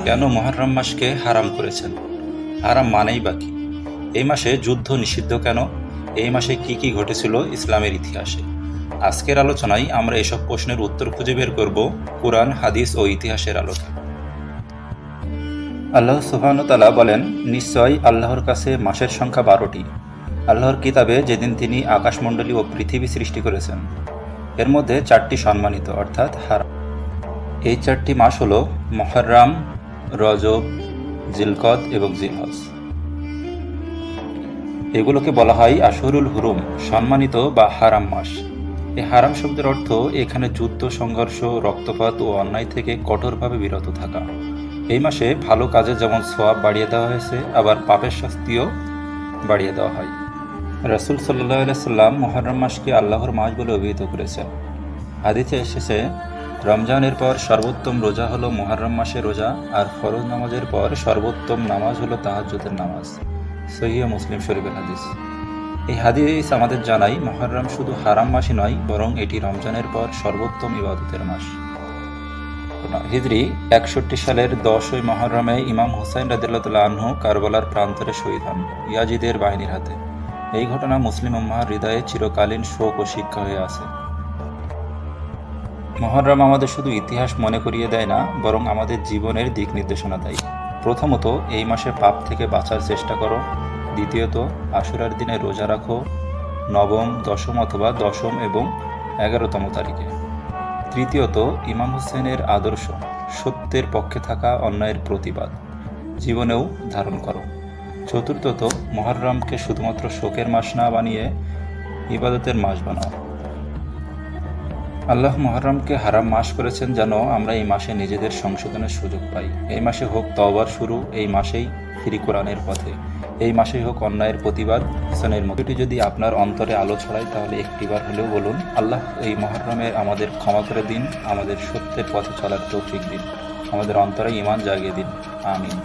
কেন মুহররম মাসকে হারাম করেছেন? হারাম মানেই বা কি? এই মাসে যুদ্ধ নিষিদ্ধ কেন? এই মাসে কি কি ঘটেছিল ইসলামের ইতিহাসে? আজকের আলোচনায় আমরা এসব প্রশ্নের উত্তর খুঁজে বের করব কুরআন, হাদিস ও ইতিহাসের আলোকে। আল্লাহ সুবহানাহু ওয়া তাআলা বলেন, নিশ্চয় আল্লাহর কাছে মাসের সংখ্যা 12টি। আল্লাহর কিতাবে যেদিন তিনি আকাশমণ্ডলী ও পৃথিবী সৃষ্টি করেছেন, এর মধ্যে 4টি সম্মানিত অর্থাৎ হারাম। এই 4টি মাস হল মুহররম, রজব, জিলকদ এবং জিলহজ। এগুলোকে বলা হয় আশহুরুল হুরুম, সম্মানিত বা হারাম মাস। এই হারাম শব্দের অর্থ এখানে যুদ্ধ, সংঘর্ষ, রক্তপাত ও অন্যায় থেকে কঠোরভাবে বিরত থাকা। এই মাসে ভালো কাজে যেমন সওয়াব বাড়িয়ে দেওয়া হয়েছে, আবার পাপের শাস্তিও বাড়িয়ে দেওয়া হয়। রাসূল সাল্লাল্লাহু আলাইহি সাল্লাম মুহররম মাসকে আল্লাহর মাস বলে অভিহিত করেছেন। হাদিসে এসেছে, রমজানের পর সর্বোত্তম রোজা হলো মুহররম মাসে রোজা, আর ফরজ নামাজের পর সর্বোত্তম নামাজ হলো তাহাজ্জুদের নামাজ। সহিহ মুসলিম শরীফের হাদিস। এই হাদিস আমাদের জানায় মুহররম শুধু হারাম মাসই নয়, বরং এটি রমজানের পর সর্বোত্তম ইবাদতের মাস। হিজরি 61 সালের 10ই মুহররমে ইমাম হুসাইন রাদিয়াল্লাহু আনহু কারবালার প্রান্তরে শহীদ হন ইয়াজিদের বাহিনীর হাতে। এই ঘটনা মুসলিম উম্মাহর হৃদয়ে চিরকালীন শোক ও শিক্ষা হয়ে আছে। মুহররম আমাদের শুধু ইতিহাস মনে করিয়ে দেয় না, বরং আমাদের জীবনের দিক নির্দেশনা দেয়। প্রথমত, এই মাসে পাপ থেকে বাঁচার চেষ্টা করো। দ্বিতীয়ত, আশুরার দিনে রোজা রাখো, নবম, দশম অথবা দশম এবং 11তম তারিখে। তৃতীয়ত, ইমাম হুসেনের আদর্শ, সত্যের পক্ষে থাকা, অন্যায়ের প্রতিবাদ জীবনেও ধারণ করো। চতুর্থত, মুহররমকে শুধুমাত্র শোকের মাস না বানিয়ে ইবাদতের মাস বানাও। আল্লাহ মুহররমকে হারাম মাস করেছেন যেন আমরা এই মাসে নিজেদের সংশোধনের সুযোগ পাই। এই মাসে হোক তওবার শুরু, এই মাসেই ফিরি কোরআনের পথে, এই মাসেই হোক অন্যায়ের প্রতিবাদ, ইহসানের মধ্যে। যদি আপনার অন্তরে আলো ছড়ায়, তাহলে একটিবার হলেও বলুন, আল্লাহ এই মুহররমে আমাদের ক্ষমা করে দিন, আমাদের সত্যের পথে চলার তৌফিক দিন, আমাদের অন্তরে ঈমান জাগিয়ে দিন। আমিন।